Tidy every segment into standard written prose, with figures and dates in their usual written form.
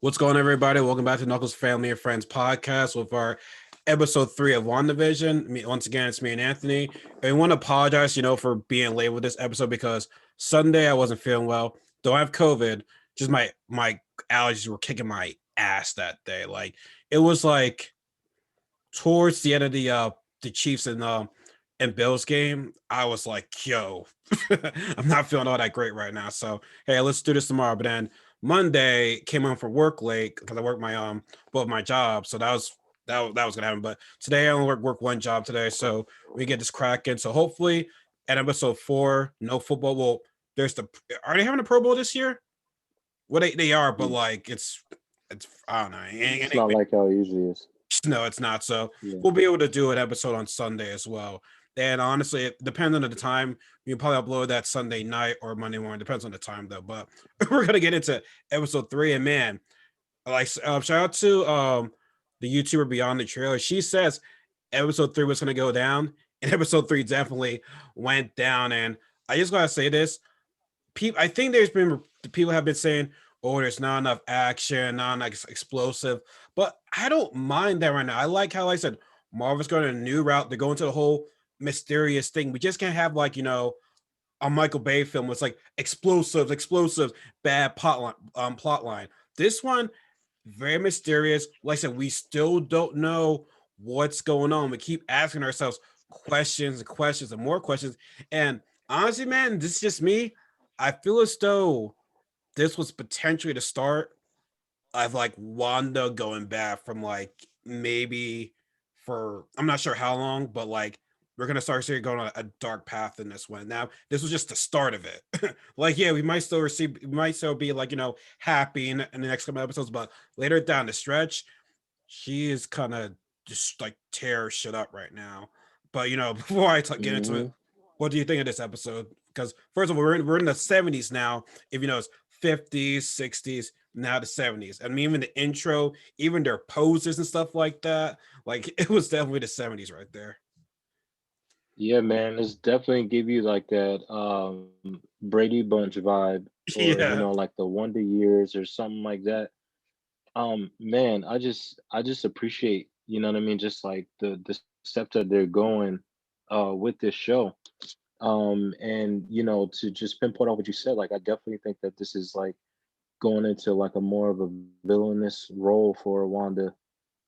What's going on, everybody? Welcome back to Knuckles Family and Friends podcast with our episode 3 of WandaVision. Once again, it's me and Anthony. And we want to apologize, for being late with this episode because Sunday I wasn't feeling well. Don't have COVID, just my allergies were kicking my ass that day. Like it was like towards the end of the Chiefs and Bills game, I was like, yo, I'm not feeling all that great right now. So hey, let's do this tomorrow. But then Monday came home from work late because I worked my both my jobs. So that was gonna happen. But today I only work one job today. So we get this cracking. So hopefully at episode 4, no football. Well, there's the are they having a Pro Bowl this year? Well, they are, but Mm. like it's I don't know. It's not like how it usually is. No, it's not. So Yeah. we'll be able to do an episode on Sunday as well. And honestly, depending on the time, you can probably upload that Sunday night or Monday morning. Depends on the time though. But we're gonna get into episode 3, and man, like shout out to the YouTuber Beyond the Trailer. She says episode 3 was gonna go down, and episode 3 definitely went down. And I just gotta say this: people, I think there's been people have been saying, "Oh, there's not enough action, not enough explosive," but I don't mind that right now. I like how I said Marvel's going a new route. They're going to the whole mysterious thing. We just can't have like a Michael Bay film with like explosives, bad plot line. This one very mysterious. Like I said, we still don't know what's going on. We keep asking ourselves questions and questions and more questions. And honestly, man, this is just me. I feel as though this was potentially the start of like Wanda going back from like maybe for I'm not sure how long, but like we're gonna start seeing going on a dark path in this one. Now, this was just the start of it. Like, yeah, we might still be like happy in the next couple episodes, but later down the stretch, she is kind of just like tear shit up right now. But before I get into it, Hmm. what do you think of this episode? Because first of all, we're in the 70s now. If you know, it's 50s, 60s, now the 70s. I mean, even the intro, even their poses and stuff like that, like it was definitely the 70s right there. Yeah, man, it's definitely give you like that Brady Bunch vibe, or Yeah. like the Wonder Years or something like that. Man, I just appreciate, what I mean, just like the steps that they're going with this show. And to just pinpoint out what you said, like I definitely think that this is like going into like a more of a villainous role for Wanda.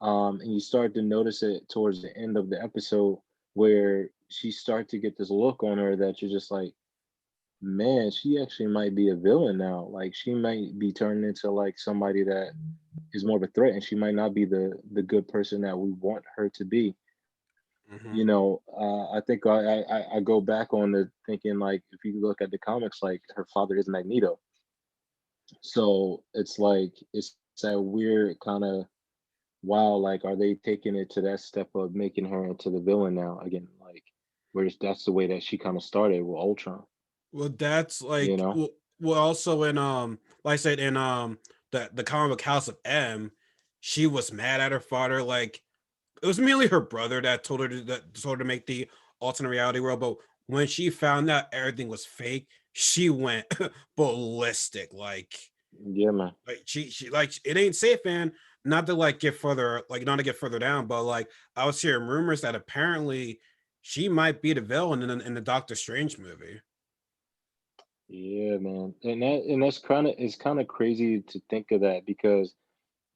And you start to notice it towards the end of the episode where she starts to get this look on her that you're just like, man, she actually might be a villain now. Like she might be turning into like somebody that is more of a threat, and she might not be the good person that we want her to be. Hmm. I think I go back on the thinking like if you look at the comics, like her father is Magneto, so it's like it's that weird kind of wow, like are they taking it to that step of making her into the villain now again? Like, whereas that's the way that she kind of started with Ultron, Well, that's you like know? well also in like I said in the comic book House of M, she was mad at her father. Like it was mainly her brother that told her to make the alternate reality world. But when she found out everything was fake, she went ballistic. Yeah, man. She like it ain't safe, man. Not to like get further, like not to get further down, but like I was hearing rumors that apparently she might be the villain in the Doctor Strange movie. Yeah, man. And that's kind of crazy to think of that because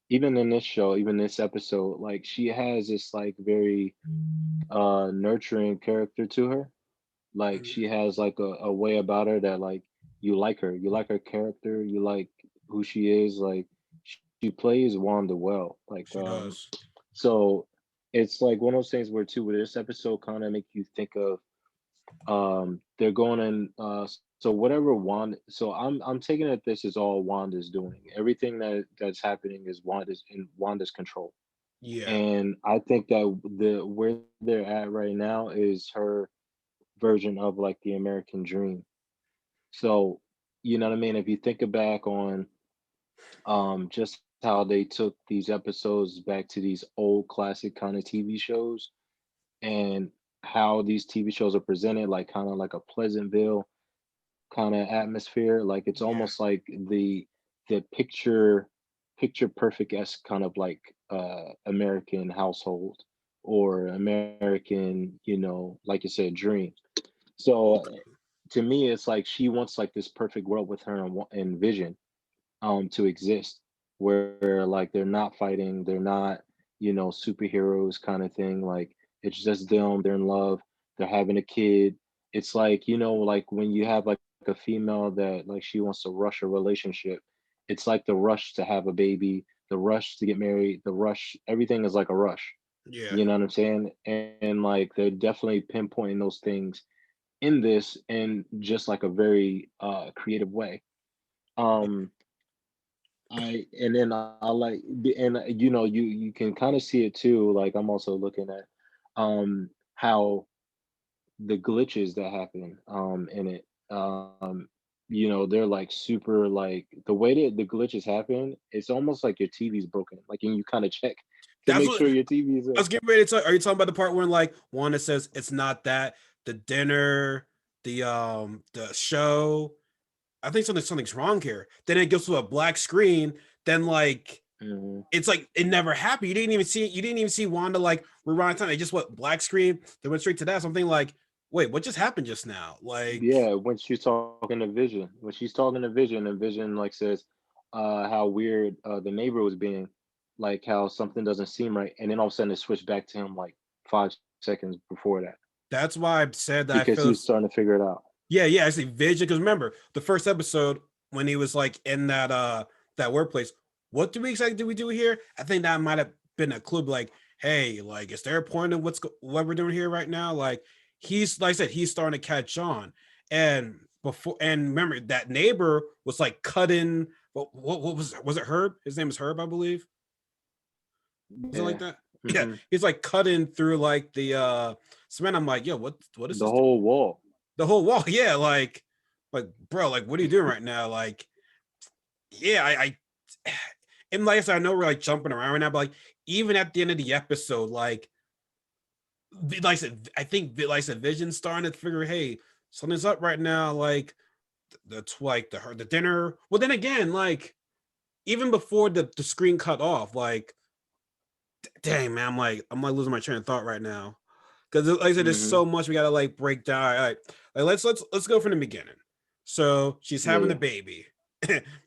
even in this show, even this episode, like she has this like very nurturing character to her. Like she has like a way about her that like you like her. You like her character, you like who she is, like she plays Wanda well. She does. So it's like one of those things where too where this episode kind of make you think of they're going in so whatever Wanda, so I'm taking it this is all Wanda's doing. Everything that's happening is Wanda's in Wanda's control. Yeah. And I think that the where they're at right now is her version of like the American dream. So, you know what I mean? If you think back on just how they took these episodes back to these old classic kind of TV shows and how these TV shows are presented, like kind of like a Pleasantville kind of atmosphere. Like it's Yeah. almost like the picture picture perfect as kind of like American household or American, like you said, dream. So to me, it's like she wants like this perfect world with her and Vision to exist, where like they're not fighting, they're not, superheroes kind of thing. Like it's just them, they're in love, they're having a kid. It's like, like when you have like a female that like she wants to rush a relationship, it's like the rush to have a baby, the rush to get married, the rush, everything is like a rush. Yeah. You know what I'm saying? And like they're definitely pinpointing those things in this in just like a very creative way. Um and then I like and you can kind of see it too. Like I'm also looking at how the glitches that happen in it. They're like super like the way that the glitches happen, it's almost like your TV's broken. Like and you kind of check to That's make what sure your TV is I was getting ready to talk. Are you talking about the part where like Wanda says it's not that the dinner, the show? I think something's wrong here. Then it goes to a black screen. Then like Mhm. it's like it never happened. You didn't even see it. You didn't even see Wanda like rewind time. It just went black screen. They went straight to that. Something like, wait, what just happened just now? Like, Yeah, when she's talking to Vision, and Vision like says, how weird the neighbor was being, like how something doesn't seem right, and then all of a sudden it switched back to him like 5 seconds before that that's why I said that I because feel he was starting to figure it out. yeah, I see Vision. Because remember the first episode when he was like in that workplace. What do we exactly do we do here? I think that might have been a clue. Like, hey, like, is there a point in what we're doing here right now? Like, he's like I said, he's starting to catch on. And before and remember that neighbor was like cutting. What was it? Herb? His name is Herb, I believe. Was it like Yeah. that? Yeah, Hmm. he's like cutting through like the cement. I'm like, yo, what is The this doing? whole wall. The whole wall. Yeah, like bro, like what are you doing right now? Like, yeah, I and like I said, I know we're like jumping around right now, but like even at the end of the episode, like I said, I think like I said, Vision's starting to figure, hey, something's up right now. Like like the dinner. Well, then again, like even before the screen cut off, like dang man, I'm like losing my train of thought right now. Because like I said, there's Hmm. so much we gotta like break down. All right, like let's go from the beginning. So she's having the Yeah. baby.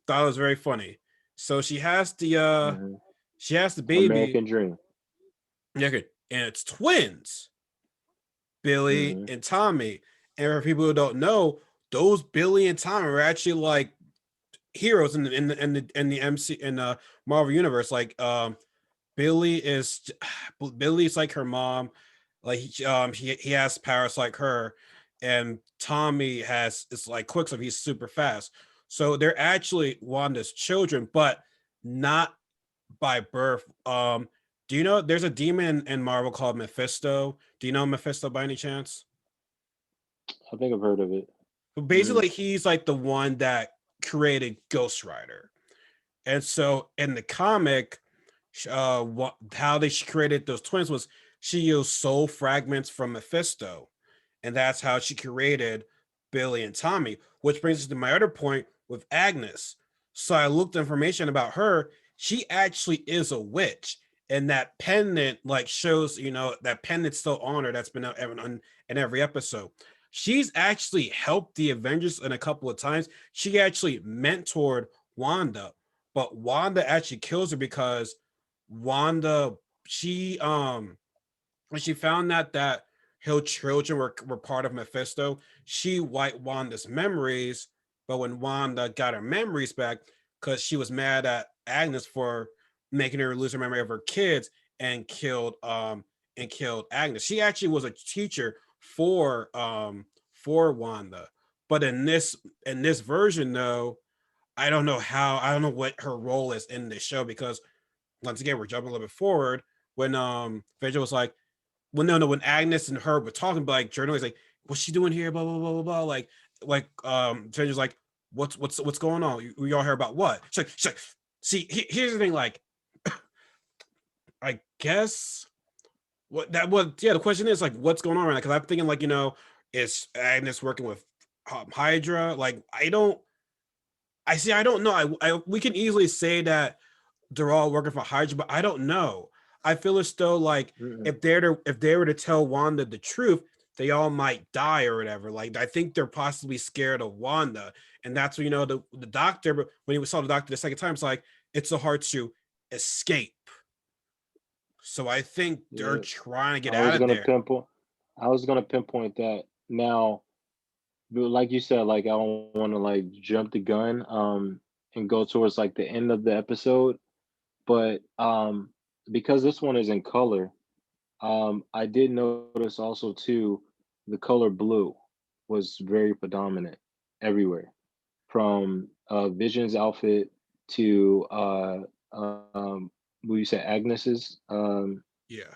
Thought it was very funny. So Hmm. she has the baby. American Dream. Yeah, okay, and it's twins, Billy Hmm. and Tommy. And for people who don't know, those Billy and Tommy are actually like heroes in the MC in the Marvel universe. Like Billy is Billy's like her mom. Like he has powers like her, and Tommy has is like Quicksilver. He's super fast. So they're actually Wanda's children, but not by birth. Do you know there's a demon in Marvel called Mephisto? Do you know Mephisto by any chance? I think I've heard of it. But Hmm. basically, he's like the one that created Ghost Rider. And so in the comic, how they created those twins was she used soul fragments from Mephisto, and that's how she created Billy and Tommy. Which brings us to my other point with Agnes. So I looked information about her. She actually is a witch, and that pendant like shows that pendant's still on her. That's been out in every episode. She's actually helped the Avengers in a couple of times. She actually mentored Wanda, but Wanda actually kills her because Wanda she when she found out that her children were part of Mephisto, she wiped Wanda's memories. But when Wanda got her memories back, because she was mad at Agnes for making her lose her memory of her kids and killed Agnes. She actually was a teacher for Wanda. But in this version though, I don't know what her role is in this show because once again we're jumping a little bit forward when Vigil was like, well, no, when Agnes and her were talking, but like journalists like, what's she doing here? Blah blah blah blah blah. Vision's like, what's going on? We all hear about what? She's like, see, here's the thing. Like, I guess what that was. Yeah, the question is like, what's going on right now? Because I'm thinking like, is Agnes working with Hydra? Like, I don't know. We can easily say that they're all working for Hydra, but I don't know. I feel as though like Mm-mm. if they were to tell Wanda the truth, they all might die or whatever. Like I think they're possibly scared of Wanda, and that's when the doctor. But when he saw the doctor the second time, it's like it's so hard to escape. So I think they're Yeah, trying to get I out was of gonna there. pinpoint. I was gonna pinpoint that. Now, but like you said, like I don't want to like jump the gun, and go towards like the end of the episode, but because this one is in color, I did notice also too, the color blue was very predominant everywhere, from Vision's outfit to what you say, Agnes's. Yeah.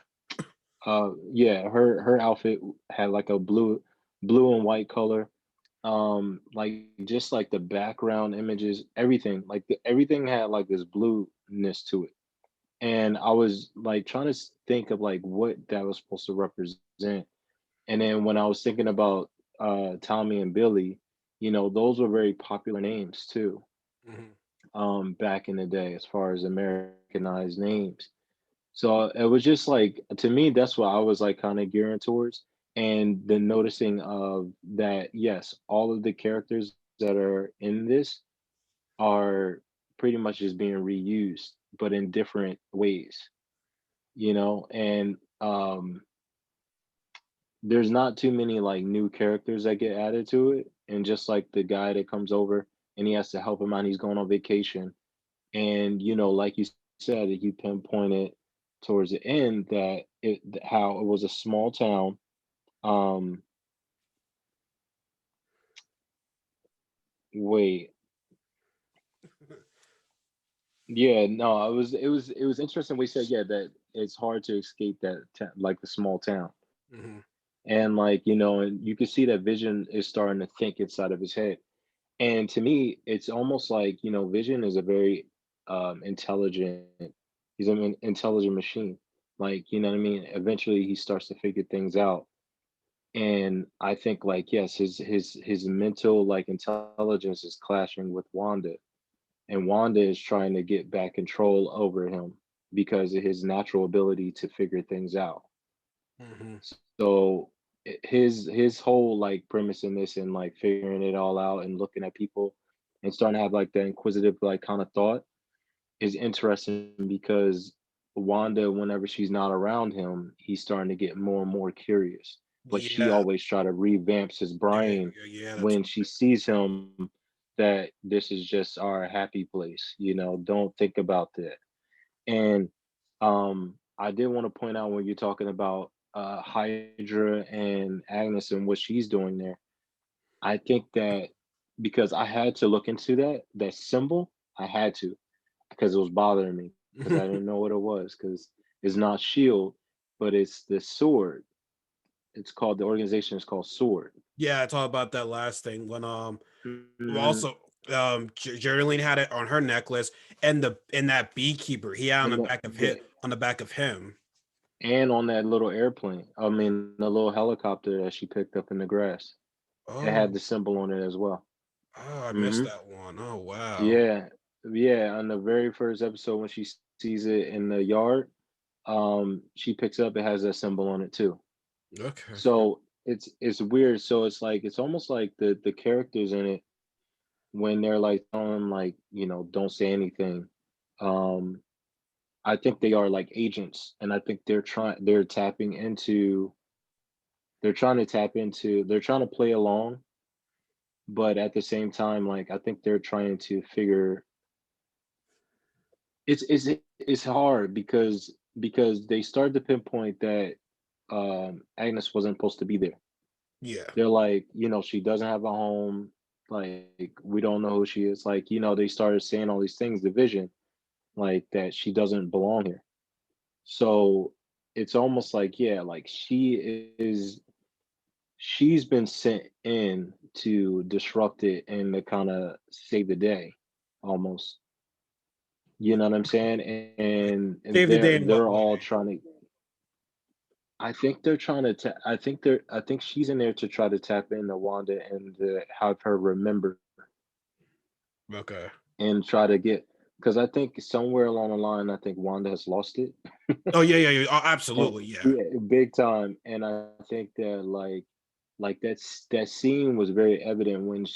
Yeah, her outfit had like a blue and white color. Like just like the background images, everything, like everything had like this blueness to it. And I was like trying to think of like what that was supposed to represent. And then when I was thinking about Tommy and Billy, those were very popular names too, Mhm. back in the day as far as Americanized names. So it was just like, to me, that's what I was like kind of gearing towards. And the noticing of that, yes, all of the characters that are in this are pretty much just being reused, but in different ways. And there's not too many like new characters that get added to it. And just like the guy that comes over and he has to help him out, he's going on vacation. And like you said, you pinpointed towards the end that how it was a small town. Um, wait, yeah, no, it was interesting. We said, yeah, that it's hard to escape that like the small town, Mhm. and like and you can see that Vision is starting to think inside of his head. And to me, it's almost like Vision is a very intelligent. He's an intelligent machine. Like what I mean. Eventually, he starts to figure things out. And I think like yes, his mental like intelligence is clashing with Wanda, and Wanda is trying to get back control over him because of his natural ability to figure things out. Mhm. So his whole like premise in this and like figuring it all out and looking at people and starting to have like the inquisitive like kind of thought is interesting because Wanda, whenever she's not around him, he's starting to get more and more curious. But she Yeah. always try to revamps his Yeah. brain Yeah. That's when she sees him that this is just our happy place. Don't think about that. And I did want to point out when you're talking about Hydra and Agnes and what she's doing there. I think that because I had to look into that symbol, I had to because it was bothering me because I didn't know what it was because it's not shield, but it's the sword. The organization is called Sword. yeah. It's all about that last thing when Mhm. also Geraldine had it on her necklace, and that beekeeper he had on And the back of him. and on that little airplane, I mean the little helicopter that she picked up in the grass, it had Oh, the symbol on it as well. oh, I missed Hmm. that one. Oh wow. Yeah, yeah. On the very first episode, when she sees it in the yard, she picks up. It has that symbol on it too. Okay. So it's weird. So it's like it's almost like the characters in it when they're like telling them like don't say anything. Um, I think they are like agents, and I think they're trying to play along, but at the same time, like I think they're trying to figure. It's hard because they start to pinpoint that Agnes wasn't supposed to be there. Yeah. They're like, she doesn't have a home. Like, we don't know who she is. Like, they started saying all these things, division, like that she doesn't belong here. So it's almost like, yeah, like she's been sent in to disrupt it and to kind of save the day, almost. You know what I'm saying? And Save the day in what they're way? all trying to. I think they're trying to. I think she's in there to try to tap into Wanda and to have her remember Okay. and try to get. because I think somewhere along the line, I think Wanda has lost it. Oh yeah. Oh, And absolutely, yeah. yeah, big time. And I think that that scene was very evident when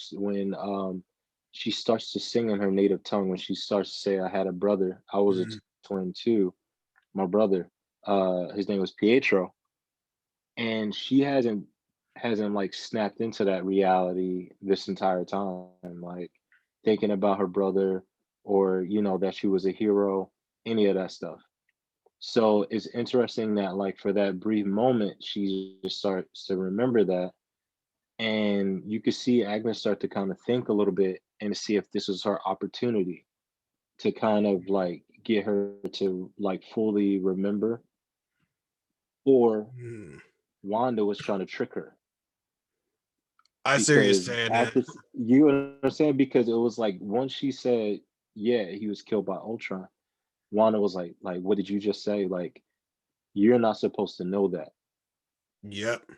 she starts to sing in her native tongue when she starts to say, "I had a brother. I was a Mhm. twin too. My brother. His name was Pietro." And she hasn't like snapped into that reality this entire time, like thinking about her brother or that she was a hero, any of that stuff. So it's interesting that like for that brief moment she just starts to remember that, and you could see Agnes start to kind of think a little bit and to see if this was her opportunity to kind of like get her to like fully remember, or Mhm. Wanda was trying to trick her. I see what you're Because saying. after you understand, because it was like once she said, "Yeah, he was killed by Ultron," Wanda was like, "What did you just say? Like, you're not supposed to know that." Yep.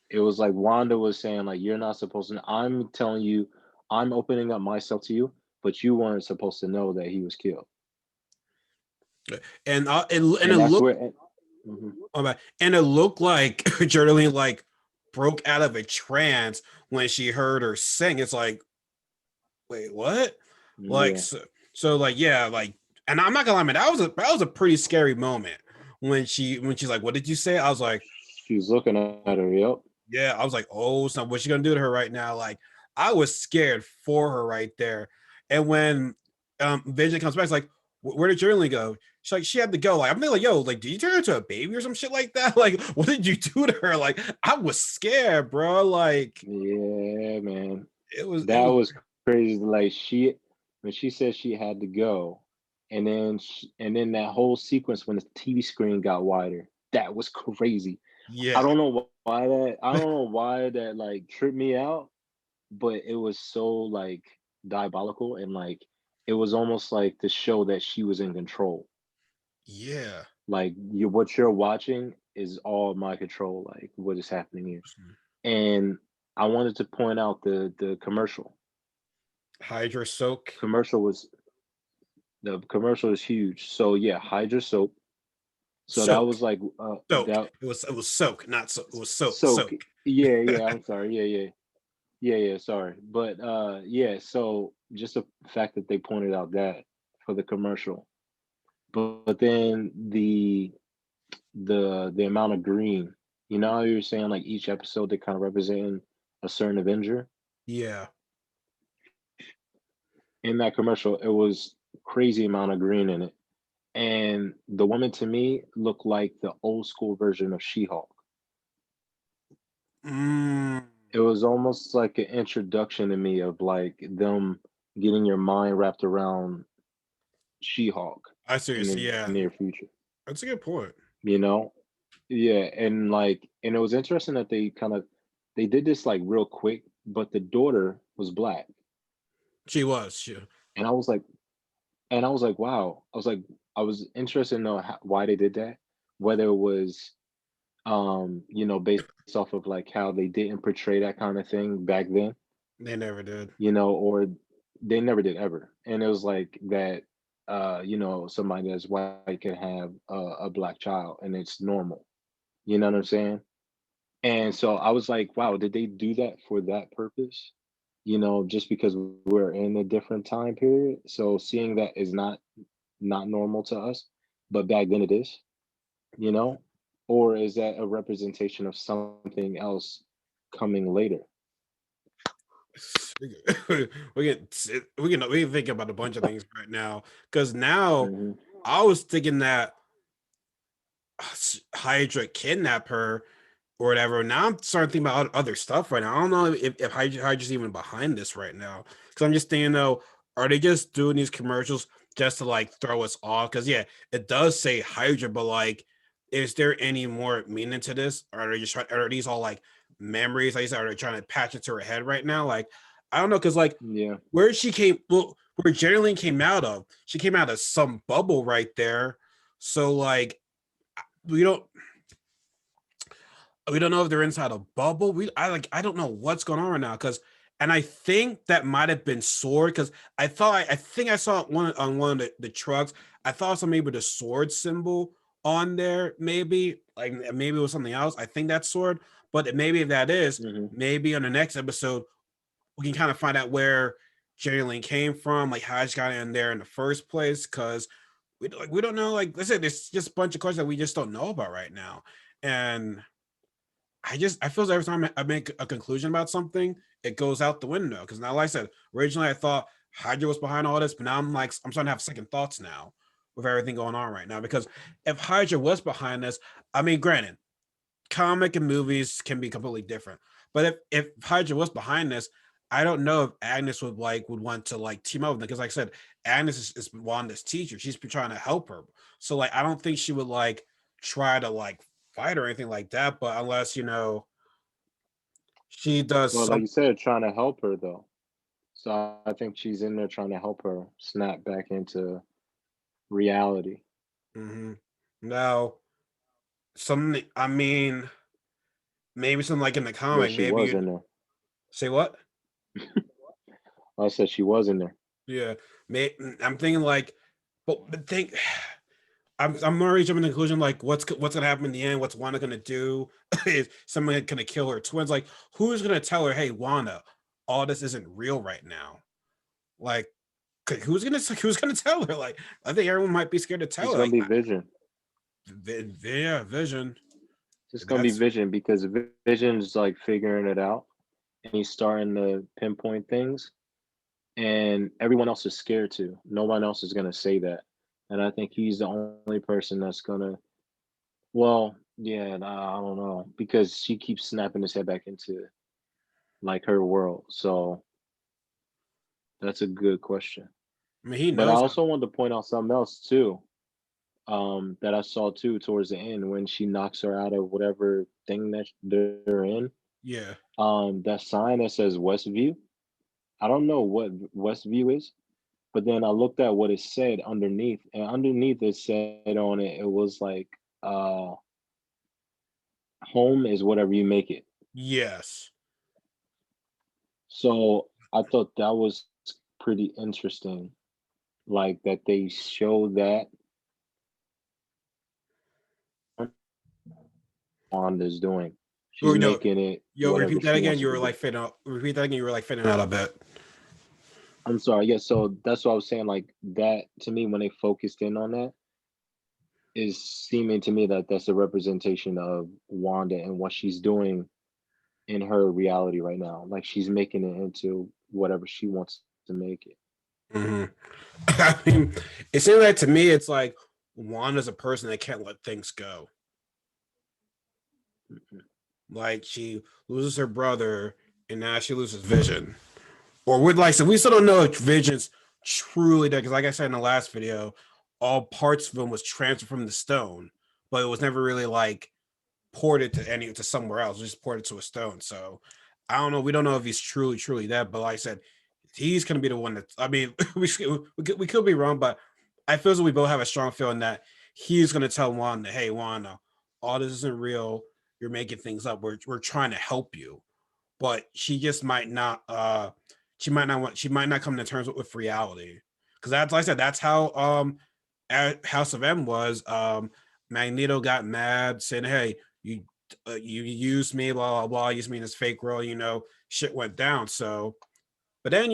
It was like Wanda was saying, like, "You're not supposed to. I'm telling you, I'm opening up myself to you, but you weren't supposed to know that he was killed." And it And that's looked where. Mhm. and it looked like Journaling like broke out of a trance when she heard her sing. It's like, wait, what? Like Yeah, so like yeah, like, and I'm not gonna lie, man, that was a pretty scary moment when she's like, what did you say? I was like, she was looking at her. Yep. yeah, I was like, oh, so what's she gonna do to her right now? Like, I was scared for her right there. And when Vision comes back, it's like, where did Journaling go? She's like, she had to go. Like, I'm thinking, like, yo, like, did you turn her into a baby or some shit like that? Like, what did you do to her? Like, I was scared, bro. Like, Yeah, man. it That was was crazy. Like when she said she had to go, and then that whole sequence when the TV screen got wider, that was crazy. I yeah, don't know why that. I don't know why that like tripped me out, but it was so like diabolical, and like it was almost like to show that she was in control. yeah. Like what you're watching is all my control. Like what is happening here, and I wanted to point out the commercial. Hydra soak. Commercial was the commercial is huge. So yeah, Hydra soap. So that Soak. was like Soak. that It was soak, not so it was soak. soak. Yeah, yeah. I'm sorry. Yeah. Sorry, but yeah. So just the fact that they pointed out that for the commercial, but then the amount of green. You know how you were saying like each episode they kind of representing a certain Avenger. Yeah. In that commercial, it was crazy amount of green in it. And the woman to me looked like the old school version of She-Hulk. Mm, It was almost like an introduction to me of like them getting your mind wrapped around She-Hulk I in seriously, the yeah. near future, That's a good point. you know? Yeah, and like and it was interesting that they did this like real quick, but the daughter was black. She was. She, And I was like, wow. I was interested to know why they did that, whether it was based off of like how they didn't portray that kind of thing back then, they never did. or they never did ever. And it was like that, somebody that's white can have a black child and it's normal. You know what I'm saying? And so I was like, wow, did they do that for that purpose? Just because we're in a different time period. So seeing that is not normal to us, but back then it is, you know? Or is that a representation of something else coming later? We can think about a bunch of things right now because now Hmm. I was thinking that Hydra kidnapped her or whatever. Now I'm starting to think about other stuff right now. I don't know if Hydra's even behind this right now because I'm just thinking though, are they just doing these commercials just to like throw us off? Because yeah, it does say Hydra, but like, is there any more meaning to this? Or are they just are these all like memories? Like you said, are they trying to patch into her head right now? Like, I don't know, because like Yeah. where Geraldine came out of, she came out of some bubble right there. So like we don't we don't know if they're inside a bubble. I don't know what's going on right now because And I think that might have been Sword because I think I saw one on one of the trucks. I thought I saw maybe the Sword symbol on there, maybe like maybe it was something else. I think that's Sword, but maybe if that is, Hmm. maybe on the next episode we can kind of find out where Jalen came from, like how she got in there in the first place, because we don't know. Like I said, there's just a bunch of questions that we just don't know about right now, and I feel every time I make a conclusion about something, it goes out the window. Because now, like I said, originally I thought Hydra was behind all this, but now I'm starting to have second thoughts now with everything going on right now. Because if Hydra was behind this, I mean, granted, comic and movies can be completely different. But if Hydra was behind this, I don't know if Agnes would want to like team up with them because, like I said, Agnes is Wanda's teacher. She's been trying to help her, so like I don't think she would like try to like fight or anything like that. But unless she does Well, like some. you said, trying to help her though. So I think she's in there trying to help her snap back into reality, Mm-hmm. Now, some. I mean, maybe something like in the where comic. she Maybe was you in there. say what? I said she was in there. Yeah, I'm thinking like, but think I'm already jumping to the conclusion like what's gonna happen in the end? What's Wanda gonna do? Is someone gonna kill her twins? Like who's gonna tell her, hey Wanda, all this isn't real right now? Like who's gonna tell her? Like I think everyone might be scared to tell It's her. gonna Like be Vision. yeah, Vision. It's gonna be That's Vision because Vision's like figuring it out and he's starting to pinpoint things, and everyone else is scared to. No one else is gonna say that, and I think he's the only person that's gonna. Well, yeah, nah, I don't know because she keeps snapping his head back into like her world. So that's a good question. I mean he But I knows. also wanted to point out something else too, that I saw too towards the end when she knocks her out of whatever thing that they're in. Yeah. That sign that says Westview. I don't know what Westview is, but then I looked at what it said underneath, and underneath it said on it, it was like, uh, home is whatever you make it. Yes. So I thought that was pretty interesting, like that they show that Wanda's doing. She's Or no, making it yo, whatever repeat that she again. wants You it to were be. like fading out. Repeat that again. You were like fading out a bit. I'm sorry. Yeah, so that's what I was saying. Like that to me, when they focused in on that, is seeming to me that that's a representation of Wanda and what she's doing in her reality right now. Like she's making it into whatever she wants to make it. Hmm. I mean, it seems like to me, it's like Wanda's a person that can't let things go. Mhm. Like she loses her brother, and now she loses Vision. Or would like so we still don't know if Vision's truly dead because, like I said in the last video, all parts of him was transferred from the stone, but it was never really like ported to somewhere else. It was just ported to a stone. So I don't know. We don't know if he's truly dead. But like I said, he's gonna be the one that. I mean, we could be wrong, but I feel as though we both have a strong feeling that he's gonna tell Wanda, "Hey, Wanda, all this isn't real. You're making things up. We're trying to help you." But she just might not. She might not want. She might not come to terms with reality. Because that's like I said. That's how House of M was. Magneto got mad, saying, "Hey, you you used me, blah blah blah. Used me in this fake role. Shit went down." So, but then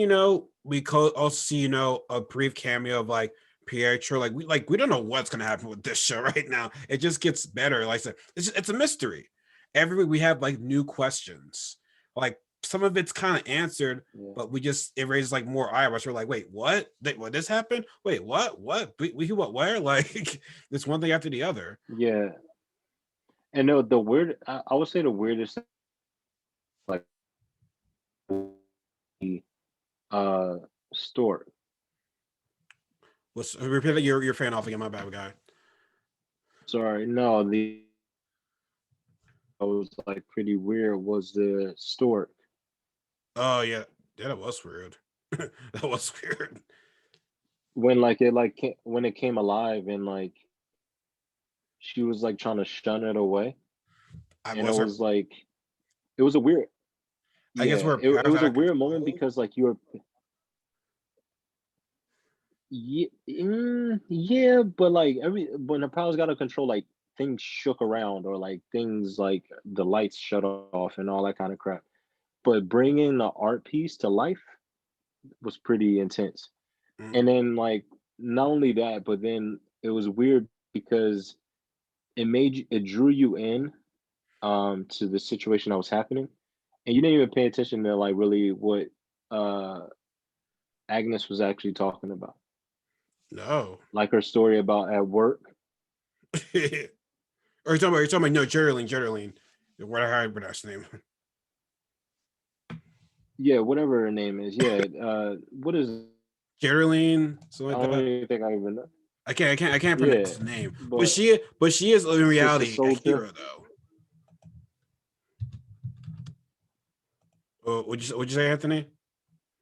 we also see a brief cameo of like Pietro. Like we don't know what's gonna happen with this show right now. It just gets better. Like I said, it's a mystery. Every week we have like new questions. Like some of it's kind of answered, Yeah. but it raises like more eyebrows. We're like, wait, what? What this happened? Wait, what? What? We what? Where? Like it's one thing after the other. Yeah. And no, the weird I would say the weirdest like the uh story. Let's repeat that. Your fan off again. My bad, guy. Sorry, no, the was like pretty weird was the stork. Oh yeah, yeah, that was weird. That was weird. When when it came alive and like she was like trying to shun it away. I And it wasn't. was like it was a weird I guess Yeah, where it powers was out a of weird moment control. because like you were yeah, but like every when the powers got out of control, like things shook around or like things like the lights shut off and all that kind of crap. But bringing the art piece to life was pretty intense. Mm, And then like not only that, but then it was weird because it drew you in to the situation that was happening, and you didn't even pay attention to like really what uh Agnes was actually talking about, no. like her story about at work. Or you're talking about no, Geraldine. What I heard pronounce the name. Yeah, whatever her name is. Yeah, what is it? Geraldine, something I like don't that. even think I even know. I can't pronounce Yeah, the name. but But she is in Sister reality a Soldier. hero though. Would you say, Anthony?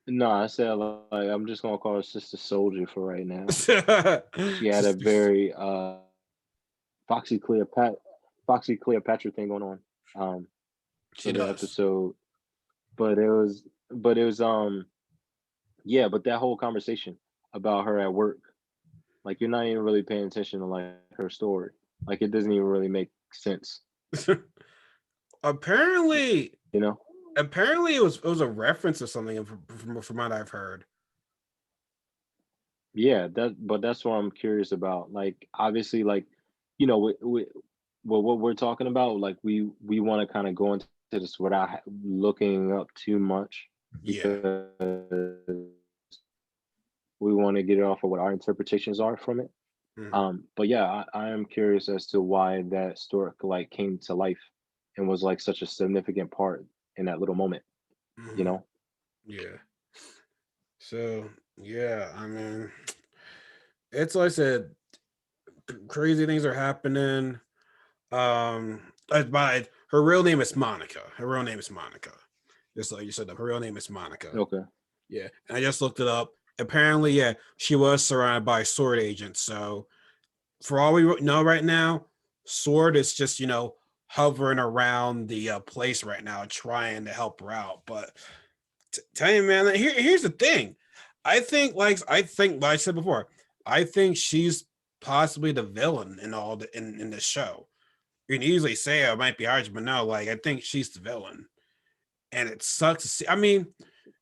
No, I said like I'm just gonna call her Sister Soldier for right now. She had a Sisters. very Foxy Cleopatra Foxy Cleopatra thing going on She for the does. episode. But it was yeah, but that whole conversation about her at work, like you're not even really paying attention to like her story. Like it doesn't even really make sense, apparently, you know? apparently it was a reference to something from what I've heard. Yeah, but that's what I'm curious about. Like obviously like well, what we're talking about, like we want to kind of go into this without looking up too much Yeah. because we want to get it off of what our interpretations are from it. Mhm, But yeah, I am curious as to why that story like came to life and was like such a significant part in that little moment, you mhm, know? yeah. So yeah, I mean, it's like I said, crazy things are happening. By her real name is Monica. Her real name is Monica. Just like you said, her real name is Monica. Okay. Yeah, and I just looked it up. Apparently, yeah, she was surrounded by sword agents. So for all we know right now, Sword is just hovering around the place right now, trying to help her out. But tell you, man, here's the thing. I think, like I said before, I think she's possibly the villain in in this show. You can easily say it might be Archie, but no, like I think she's the villain, and it sucks to see. I mean,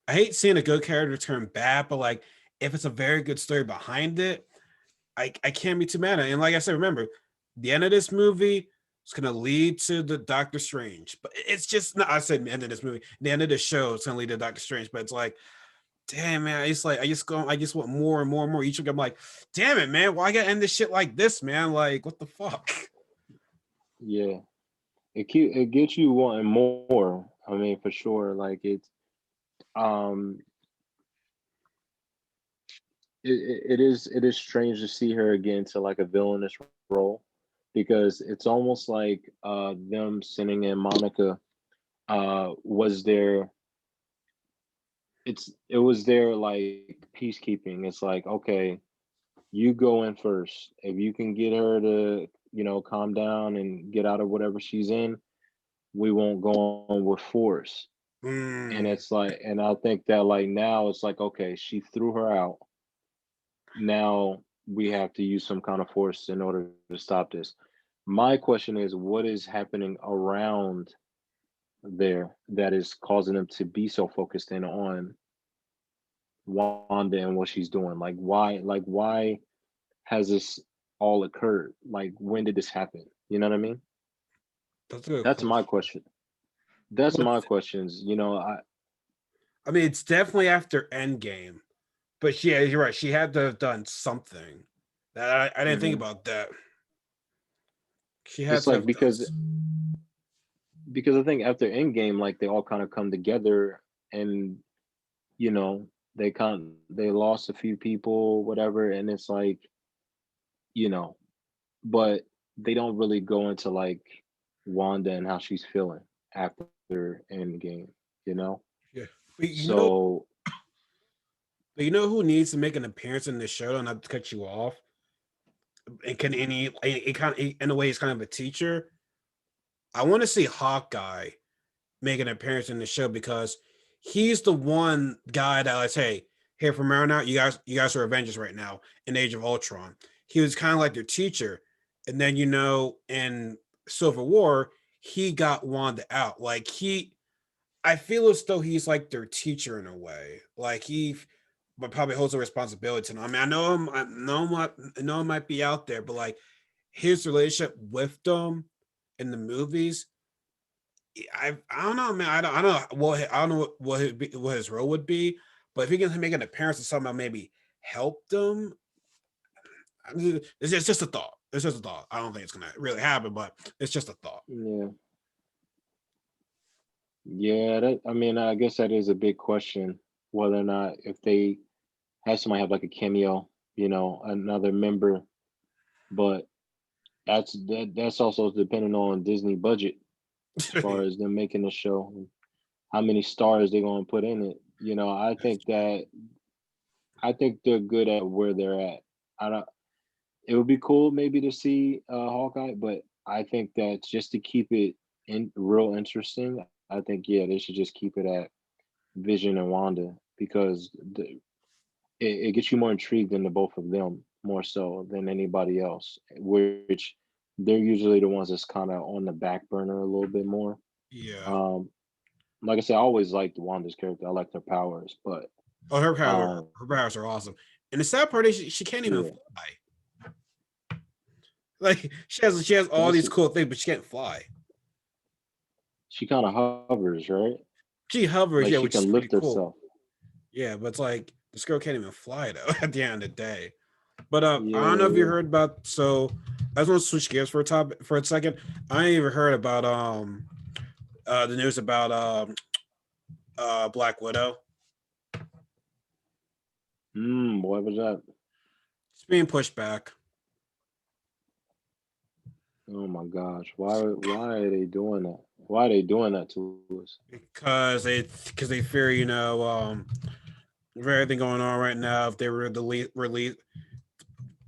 I hate seeing a good character turn bad, but like if it's a very good story behind it, I can't be too mad at it. And like I said, remember, the end of this movie is gonna lead to the Doctor Strange. But it's just not I said the end of this movie, the end of the show is gonna lead to Doctor Strange. But it's like, damn man, it's like I just want more and more and more. Each week I'm like, damn it, man, why I gotta end this shit like this, man? Like, what the fuck? Yeah. It gets you wanting more. I mean, for sure. Like um it is strange to see her again to like a villainous role because it's almost like them sending in Monica was their it was their like peacekeeping. It's like, okay, you go in first. If you can get her to, calm down and get out of whatever she's in, we won't go on with force. And Mm, it's like, and I think that like now it's like, okay, she threw her out. Now we have to use some kind of force in order to stop this. My question is, what is happening around there that is causing them to be so focused in on Wanda and what she's doing? Like why has this all occurred? Like when did this happen? You know what I mean? that's a good That's my question. question. That's But my questions. I mean, it's definitely after Endgame. But yeah, you're right. She had to have done something. That I didn't think Mhm. about that. She had It's to like have done. because I think after Endgame, like they all kind of come together and you know they lost a few people, whatever, and it's like you know, but they don't really go into like Wanda and how she's feeling after Endgame, you know. Yeah, So but you know who needs to make an appearance in this show? Not to cut you off. And can any it kind of in a way, he's kind of a teacher. I want to see Hawkeye make an appearance in the show because he's the one guy that like, hey, from now on, you guys are Avengers right now in Age of Ultron. He was kind of like their teacher, and then in Civil War, he got Wanda out. Like I feel as though he's like their teacher in a way. Like but probably holds a responsibility to them. I mean, I know it might be out there, but like his relationship with them in the movies, I don't know, man. I don't know what his role would be, but if he can make an appearance and somehow maybe help them, it's just a thought. It's just a thought. I don't think it's gonna really happen, but it's just a thought. Yeah. Yeah, that I mean, I guess that is a big question whether or not if they have somebody have like a cameo, another member, but that's also depending on Disney budget as far as them making the show and how many stars they're going to put in it. I think they're good at where they're at. I don't. It would be cool maybe to see Hawkeye, but I think that just to keep it in real interesting, I think yeah they should just keep it at Vision and Wanda because it gets you more intrigued in the both of them more so than anybody else, which they're usually the ones that's kind of on the back burner a little bit more. Yeah. Um, like I said, I always liked Wanda's character. I liked her powers, but Oh, um, her powers are awesome. And the sad part is she can't even yeah, fly. Like she has all that's these cool things, but she can't fly. she kind of hovers, right? She hovers, Like yeah, she which is can pretty lift cool. herself. Yeah, but it's like this girl can't even fly though at the end of the day. But I don't Yeah, know if you yeah. heard about. So I just want to switch gears for a second. I ain't even heard about the news about Black Widow. What was that? It's being pushed back Oh my gosh, why are they doing that? Why are they doing that to us? because they fear with everything going on right now. If they were to release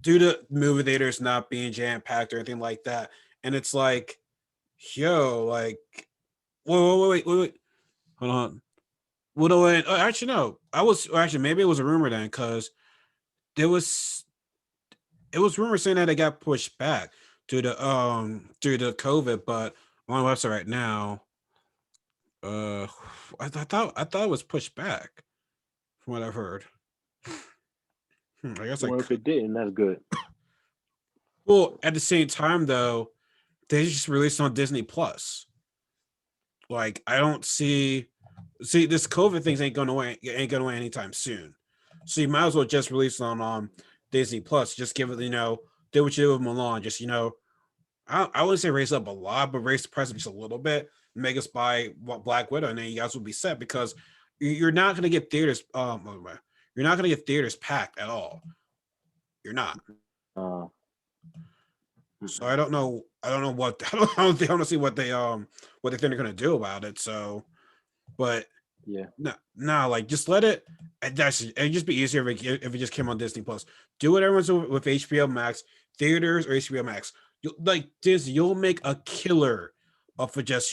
due to movie theaters not being jam packed or anything like that, and it's like, yo, like, wait, hold on. Well, no, wait, actually, no. Actually maybe it was a rumor then because there was it was rumor saying that it got pushed back due to COVID, but on the website right now, uh, I thought it was pushed back from what I've heard. I guess I Well, if could. it didn't, that's good. Well, at the same time though, they just released on Disney Plus. Like I don't see this COVID things ain't going away anytime soon. So you might as well just release it on Disney Plus. Just give it, do what you do with Milan. Just I wouldn't say raise up a lot, but raise the price just a little bit. Make us buy Black Widow, and then you guys will be set because you're not going to get theaters. You're not going to get theaters packed at all. You're not. Uh, So I don't know. I don't know what I don't see what they think they're going to do about it. So, but yeah. no, like just let it. It'd just be easier if it just came on Disney Plus. Do what everyone's doing with HBO Max theaters or HBO Max. Like Disney, you'll make a killer off of just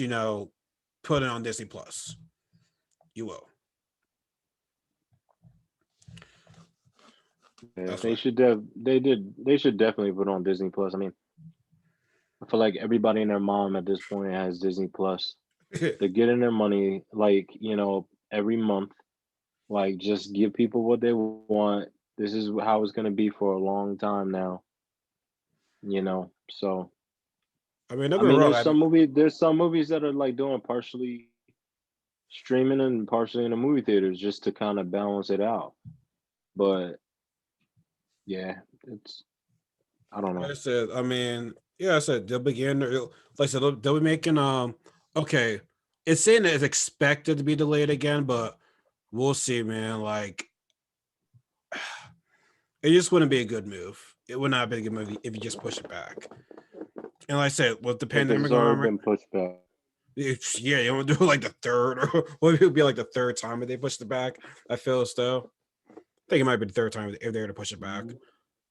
put it on Disney Plus. You will. Yeah, That's they right. should they should definitely put on Disney Plus. I mean, I feel like everybody and their mom at this point has Disney Plus. They're getting their money like, every month. Like just give people what they want. This is how it's gonna be for a long time now, So I mean, don't I get me mean wrong. I mean, there's some movies that are like doing partially streaming and partially in the movie theaters just to kind of balance it out. But yeah, it's I don't like know. I said, I mean, yeah, I said they'll begin. Like I said, they'll be making. Okay, it's saying that it's expected to be delayed again, but we'll see, man. Like, it just wouldn't be a good move. It would not be a good move if you just push it back. And like I said, with the Because pandemic it's going already on, been pushed back. yeah, you want to do it like the third, or what it would be like the third time if they pushed it back. I feel as though I think it might be the third time if they were to push it back. Mhm.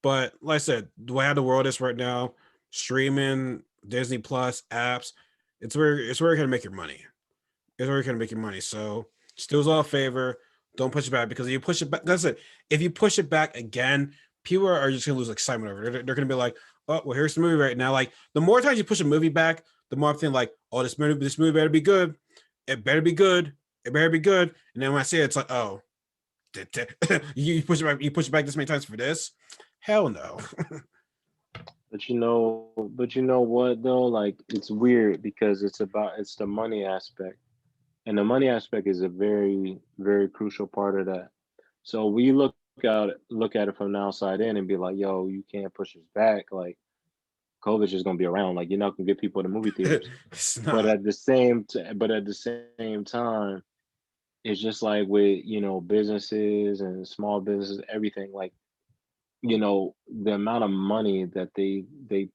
But like I said, the way how the world is right now, streaming, Disney Plus, apps, it's where you're gonna make your money. is where you're gonna make your money. So just do us all a favor. Don't push it back because if you push it back, that's it. If you push it back again, people are just gonna lose excitement over it. They're gonna be like, oh, well, here's the movie right now. Like the more times you push a movie back, the more I'm thinking like, oh, this movie better be good. It better be good. It better be good. And then when I see it, it's like, oh, you push it back this many times for this? Hell no. But you know what though? Like it's weird because it's the money aspect. And the money aspect is a very, very crucial part of that. So we look at it from the outside in and be like, yo, you can't push us back. Like COVID's just gonna be around. Like you're not gonna get people to movie theaters. It's But not. at the same but at the same time, it's just like with businesses and small businesses, everything. Like the amount of money that they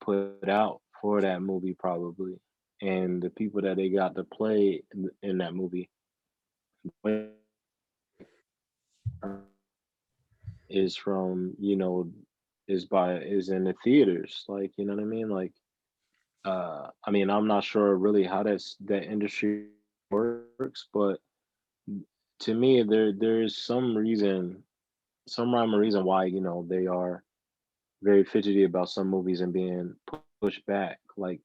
put out for that movie probably, and the people that they got to play in that movie is from is in the theaters, like what I mean, like I mean, I'm not sure really how that industry works, but to me there is some rhyme or reason why they are very fidgety about some movies and being pushed back, like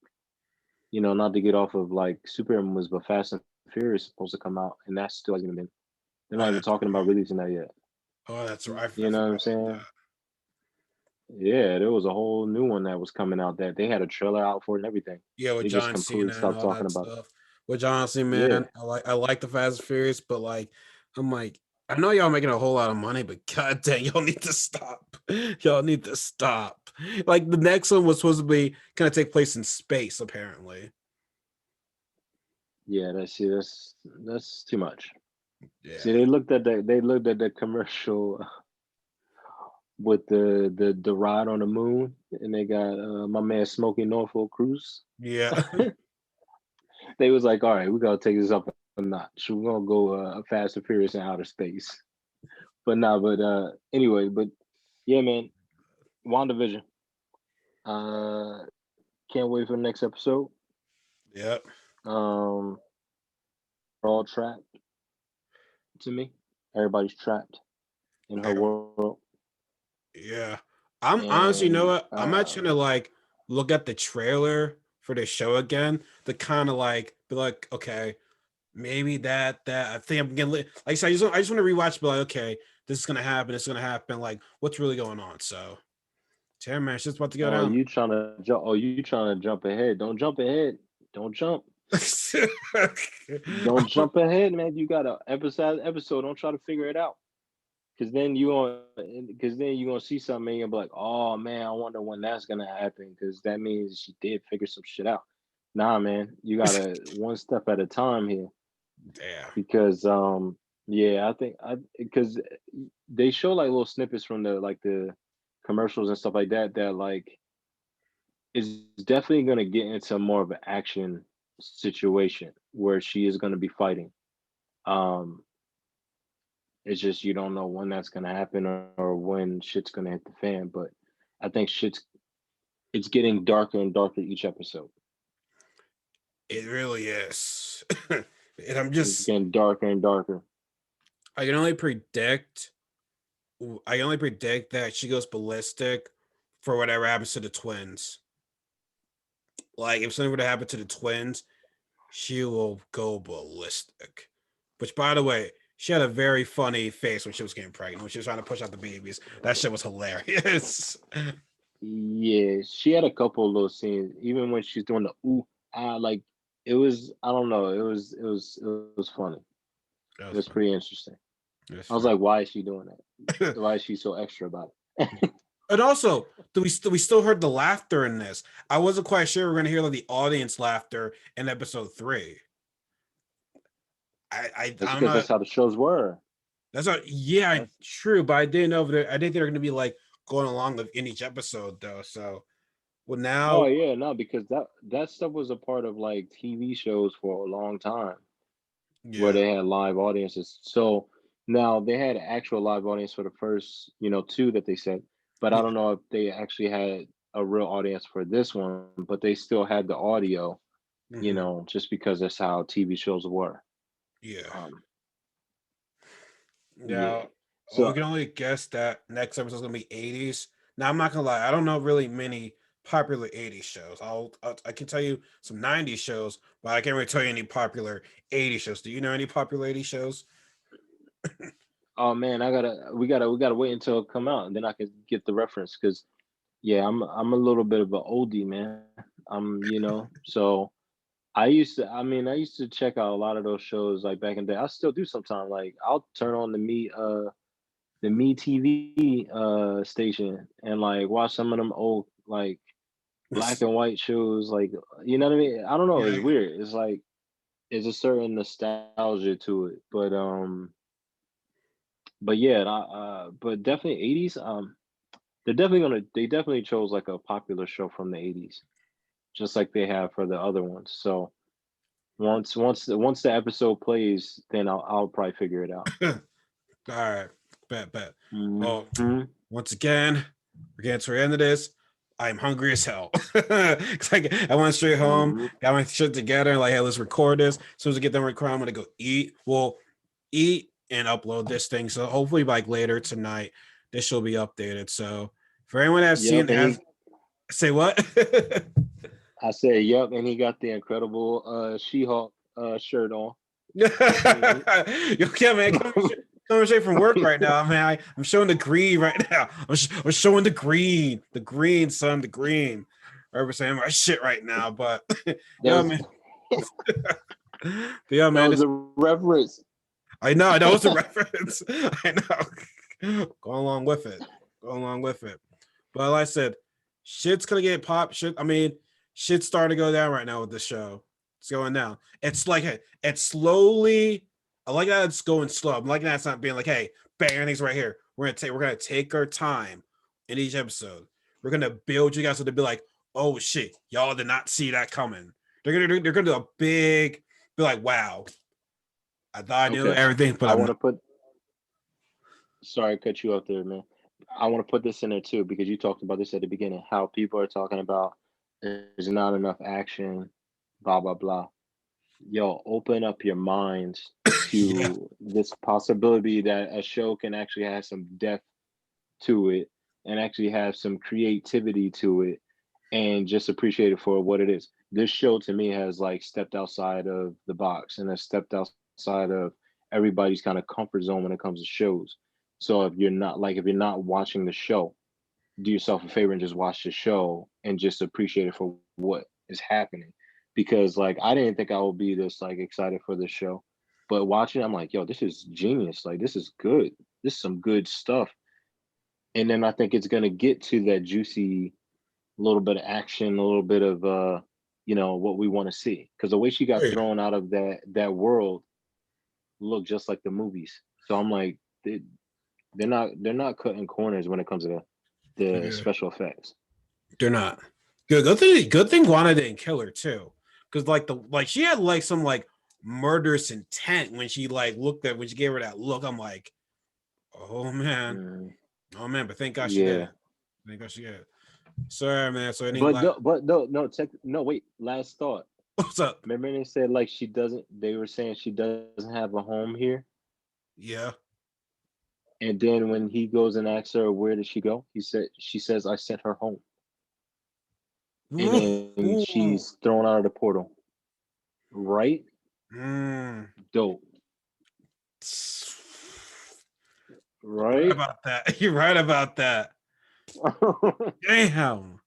not to get off of like superhero movies, but Fast and Furious is supposed to come out and that still hasn't even been, they're not Oh, even that's talking about right. releasing that yet. Oh, that's right. I You know forgot what I'm about saying? that. Yeah, there was a whole new one that was coming out that they had a trailer out for it and everything. Yeah, with They just John completely Cena and stopped all talking that about it. stuff. Which honestly, Yeah, man, I like the Fast and Furious, but like I'm like, I know y'all making a whole lot of money, but god dang, y'all need to stop. Y'all need to stop. Like the next one was supposed to be gonna take place in space, apparently. yeah. That's too much. See, Yeah. they looked at the commercial with the ride on the moon, and they got my man Smokey Norfolk Cruz. Yeah. They was like, all right, we gotta take this up a notch. We're gonna go Fast and Furious in outer space. But nah, but anyway, but yeah, man, WandaVision. Uh, can't wait for the next episode. Yep. Um, we're all trapped to me. Everybody's trapped in her Every- world, Yeah. I'm honestly, you know and what? I'm actually gonna like look at the trailer for the show again to kind of like be like, okay, maybe that I think I'm getting like I said, I just want to rewatch, but like, okay, this is gonna happen, this is gonna happen. Like, what's really going on? So, damn man, it's just about to go oh, down. you trying to jump? Oh, you trying to jump ahead? Don't jump ahead. Don't jump. Don't jump ahead, man. You got a episode. Don't try to figure it out. Cause then you gonna see something and you'll be like, oh man, I wonder when that's gonna happen. Cause that means she did figure some shit out. Nah, man, you gotta one step at a time here. Damn. Because yeah, I think I because they show like little snippets from the commercials and stuff like that that like is definitely gonna get into more of an action situation where she is gonna be fighting. Um, it's just you don't know when that's gonna happen or when shit's gonna hit the fan. But I think it's getting darker and darker each episode. It really is. And It's getting darker and darker. I can only predict I can only predict that she goes ballistic for whatever happens to the twins. Like if something were to happen to the twins, she will go ballistic. Which, by the way, she had a very funny face when she was getting pregnant, when she was trying to push out the babies. That shit was hilarious. Yeah, she had a couple of little scenes, even when she's doing the ooh like it was I don't know, it was funny. That It was was funny. pretty interesting. It was I was funny. like, why is she doing that? Why is she so extra about it? And also, do we still heard the laughter in this? I wasn't quite sure we are gonna hear like the audience laughter in episode 3. I That's don't because know. that's how the shows were. That's not yeah, That's true, but I didn't know I didn't think they're gonna be like going along with in each episode though. So well oh now yeah, no, because that stuff was a part of like TV shows for a long time where yeah. they had live audiences. So now they had an actual live audience for the first, two that they said, but I Yeah. don't know if they actually had a real audience for this one, but they still had the audio, Hmm. just because that's how TV shows were. Yeah. Um, yeah. Now, we So, can only guess that next episode is gonna be 80s. Now, I'm not gonna lie, I don't know really many popular 80s shows. I can tell you some 90s shows, but I can't really tell you any popular 80s shows. Do you know any popular 80s shows? oh man, we gotta wait until it come out, and then I can get the reference. Because yeah, I'm a little bit of an oldie, man. So I used to check out a lot of those shows like back in the day. I still do sometimes. Like I'll turn on the Me TV station and like watch some of them old like black and white shows. Like you know what I mean? I don't know. It's Yeah. weird. It's like it's a certain nostalgia to it. But yeah, but definitely 80s. They definitely chose like a popular show from the 80s, just like they have for the other ones. So once the episode plays, then I'll probably figure it out. All right, bet. Well, Hmm. once again, we're getting to the end of this. I'm hungry as hell. Cause I went straight home, Hmm. got my shit together, like, hey, let's record this. As soon as I get done recording, I'm gonna go eat. Well, eat and upload this thing. So hopefully, like later tonight, this will be updated. So for anyone that's Yep, seen and as he say what? I said yep, and he got the incredible She-Hulk shirt on. Yo, Hmm. yeah, man, coming straight from work right now, man. I'm showing the green right now. I'm showing the green, son, the green. I was saying my shit right now, but That yeah, was man. But yeah, that man. was a reference. I know that was a reference. I know. Go along with it. Go along with it. But like I said, shit's gonna get pop. Shit's starting to go down right now with the show. It's going down. It's slowly. I like that it's going slow. I'm liking that it's not being like, hey, bang, everything's right here. We're gonna take our time in each episode. We're gonna build you guys to be like, oh shit, y'all did not see that coming. They're gonna do a big, be like, wow, I thought I knew Okay, everything, but I I'm want not. to put. Sorry, I cut you up there, man. I want to put this in there too because you talked about this at the beginning. How people are talking about there's not enough action, blah blah blah. Yo, open up your minds Yeah. to this possibility that a show can actually have some depth to it and actually have some creativity to it and just appreciate it for what it is. This show to me has like stepped outside of the box and has stepped outside of everybody's kind of comfort zone when it comes to shows. So if you're not watching the show, do yourself a favor and just watch the show and just appreciate it for what is happening. Because like I didn't think I would be this like excited for this show. But watching, I'm like, yo, this is genius. Like this is good. This is some good stuff. And then I think it's gonna get to that juicy little bit of action, a little bit of what we want to see. Because the way she Oh, got yeah. thrown out of that world looked just like the movies. So I'm like, they're not cutting corners when it comes to the Yeah. special effects. They're not. Good thing Wanda didn't kill her too. Cause she had like some like murderous intent when she like looked at when she gave her that look. I'm like, oh man. Mm, Oh man, but thank God she did yeah. it. Thank God she did it. Sorry, man. So any But no, check no wait, last thought. what's up? Remember they said like she doesn't they were saying she doesn't have a home here? Yeah. And then when he goes and asks her where did she go, she says I sent her home. And Ooh, then ooh. she's thrown out of the portal. Right? Mm. Dope. You're right Right? about that. You're right about that. Damn.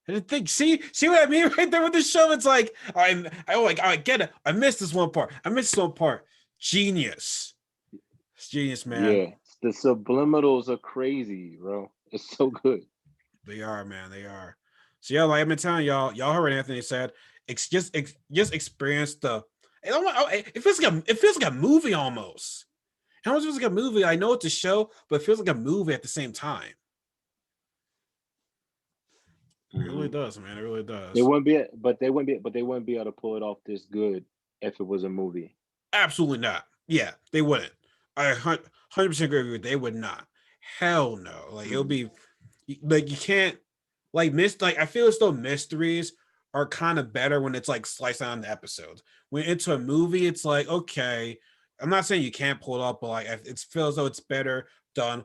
I didn't think. See what I mean right there with the show. It's like I get it. I missed this one part. I missed this one part. Genius. It's genius, man. Yeah. The subliminals are crazy, bro. It's so good. They are, man. They are. So yeah, like I've been telling y'all heard Anthony said. Just experience the. It feels like a movie almost. How much feels like a movie? I know it's a show, but it feels like a movie at the same time. It really Mhm. does, man. It really They does. wouldn't be, but they wouldn't be able to pull it off this good if it was a movie. Absolutely not. Yeah, they wouldn't. I 100% agree with you. They would not. Hell no. Like it'll Mhm. be like you can't like I feel as though mysteries are kind of better when it's like sliced down the episodes. When it's a movie, it's like okay, I'm not saying you can't pull it up, but like it feels as though it's better done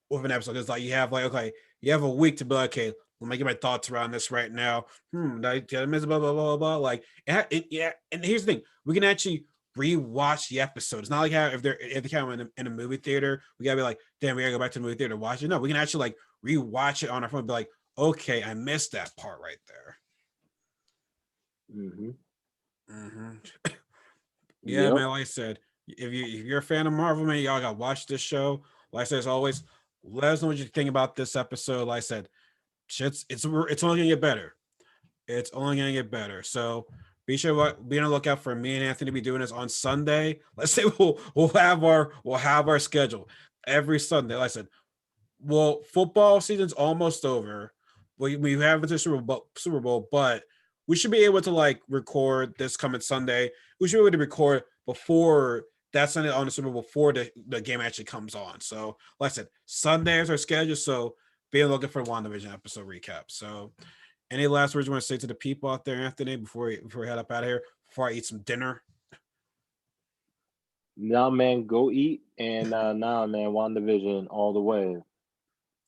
with an episode. It's like you have like okay, you have a week to be like, okay, let me get my thoughts around this right now. Did I miss blah blah blah blah? Like, yeah. And here's the thing: we can actually rewatch the episode. It's not like how if they come in a movie theater, we gotta be like, damn, we gotta go back to the movie theater to watch it. No, we can actually like rewatch it on our phone. And be like, okay, I missed that part right there. Mm-hmm. Mm-hmm. Yeah, Yep. man. Like I said, if you're a fan of Marvel, man, y'all gotta watch this show. Like I said, as always, let us know what you think about this episode. Like I said, it's only gonna get better. It's only gonna get better. So be sure to be on the lookout for me and Anthony to be doing this on Sunday. Let's say we'll have our schedule every Sunday. Like I said, well, football season's almost over. We haven't to Super Bowl, but we should be able to like record this coming Sunday. We should be able to record before that Sunday on the Super Bowl before the game actually comes on. So, like I said, Sunday is our schedule. So, be looking for the WandaVision episode recap. So, any last words you want to say to the people out there, Anthony, before we head up out of here, before I eat some dinner? Nah, man, go eat. And nah, man, WandaVision all the way.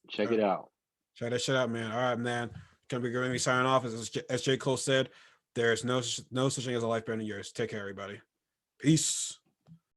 Check Uh, it out. Check that shit out, man. All right, man. Gonna be going to be signing off. As J. Cole said, there's no such thing as a life better than yours. Take care, everybody. Peace.